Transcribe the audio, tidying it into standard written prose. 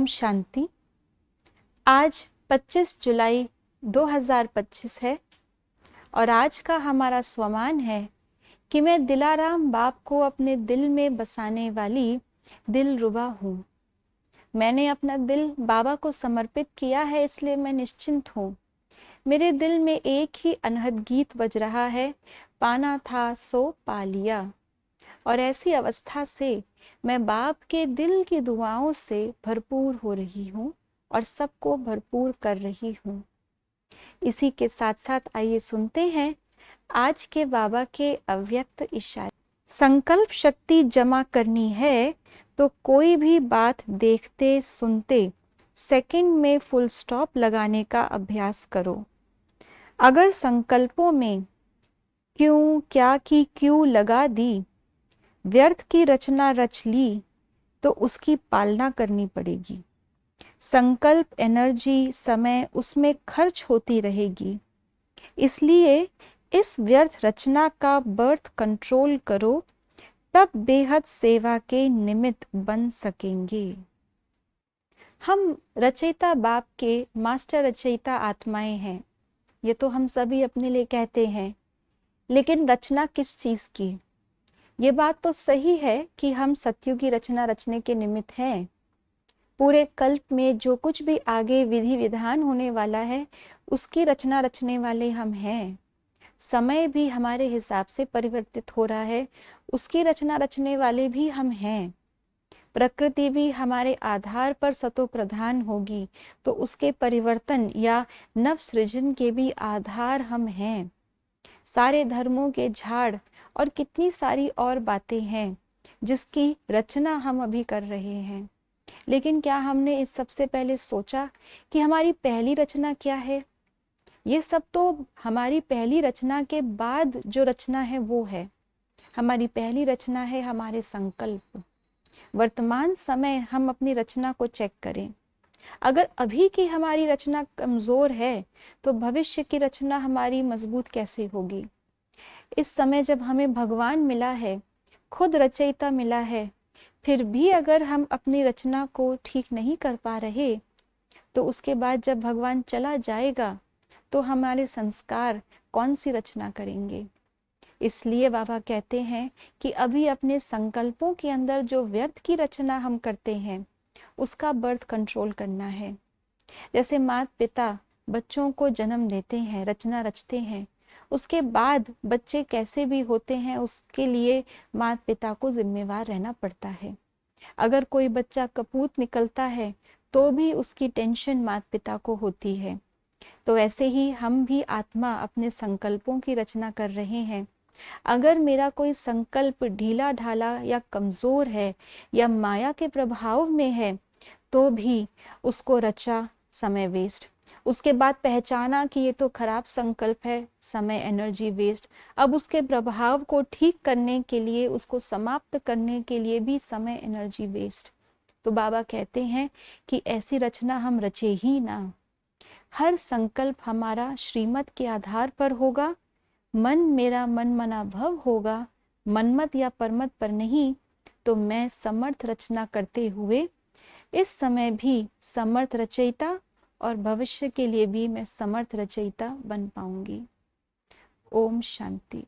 शांति। आज 25 जुलाई 2025 है और आज का हमारा स्वमान है कि मैं दिलाराम बाप को अपने दिल में बसाने वाली दिलरुबा हूँ। मैंने अपना दिल बाबा को समर्पित किया है, इसलिए मैं निश्चिंत हूँ। मेरे दिल में एक ही अनहद गीत बज रहा है, पाना था सो पा लिया। और ऐसी अवस्था से मैं बाप के दिल की दुआओं से भरपूर हो रही हूँ और सबको भरपूर कर रही हूँ। इसी के साथ साथ आइए सुनते हैं आज के बाबा के अव्यक्त इशारे। संकल्प शक्ति जमा करनी है तो कोई भी बात देखते सुनते सेकंड में फुल स्टॉप लगाने का अभ्यास करो। अगर संकल्पों में क्यों क्या की क्यों लगा दी, व्यर्थ की रचना रच ली तो उसकी पालना करनी पड़ेगी। संकल्प एनर्जी समय उसमें खर्च होती रहेगी, इसलिए इस व्यर्थ रचना का बर्थ कंट्रोल करो, तब बेहद सेवा के निमित्त बन सकेंगे। हम रचयिता बाप के मास्टर रचयिता आत्माएं हैं, ये तो हम सभी अपने लिए कहते हैं, लेकिन रचना किस चीज की? ये बात तो सही है कि हम सत्युग की रचना रचने के निमित्त हैं। पूरे कल्प में जो कुछ भी आगे विधि विधान होने वाला है उसकी रचना रचने वाले हम हैं। समय भी हमारे हिसाब से परिवर्तित हो रहा है, उसकी रचना रचने वाले भी हम हैं। प्रकृति भी हमारे आधार पर सतो प्रधान होगी तो उसके परिवर्तन या नव सृजन के भी आधार हम हैं। सारे धर्मों के झाड़ और कितनी सारी और बातें हैं जिसकी रचना हम अभी कर रहे हैं। लेकिन क्या हमने इस सबसे पहले सोचा कि हमारी पहली रचना क्या है? ये सब तो हमारी पहली रचना के बाद जो रचना है वो है। हमारी पहली रचना है हमारे संकल्प। वर्तमान समय हम अपनी रचना को चेक करें। अगर अभी की हमारी रचना कमजोर है तो भविष्य की रचना हमारी मजबूत कैसे होगी? इस समय जब हमें भगवान मिला है, खुद रचयिता मिला है, फिर भी अगर हम अपनी रचना को ठीक नहीं कर पा रहे तो उसके बाद जब भगवान चला जाएगा तो हमारे संस्कार कौन सी रचना करेंगे? इसलिए बाबा कहते हैं कि अभी अपने संकल्पों के अंदर जो व्यर्थ की रचना हम करते हैं उसका बर्थ कंट्रोल करना है। जैसे माता पिता बच्चों को जन्म देते हैं, रचना रचते हैं, उसके बाद बच्चे कैसे भी होते हैं उसके लिए माता पिता को जिम्मेवार रहना पड़ता है। अगर कोई बच्चा कपूत निकलता है तो भी उसकी टेंशन माता पिता को होती है। तो ऐसे ही हम भी आत्मा अपने संकल्पों की रचना कर रहे हैं। अगर मेरा कोई संकल्प ढीला ढाला या कमजोर है या माया के प्रभाव में है तो भी उसको रचा, समय वेस्ट। उसके बाद पहचाना कि ये तो खराब संकल्प है, समय एनर्जी वेस्ट। अब उसके प्रभाव को ठीक करने के लिए, उसको समाप्त करने के लिए भी समय एनर्जी वेस्ट। तो बाबा कहते हैं कि ऐसी रचना हम रचे ही ना। हर संकल्प हमारा श्रीमत के आधार पर होगा। मन मेरा मन मना भव होगा, मनमत या परमत पर नहीं। तो मैं समर्थ रचना करते हुए इस समय भी समर्थ रचयिता और भविष्य के लिए भी मैं समर्थ रचयिता बन पाऊंगी। ओम शांति।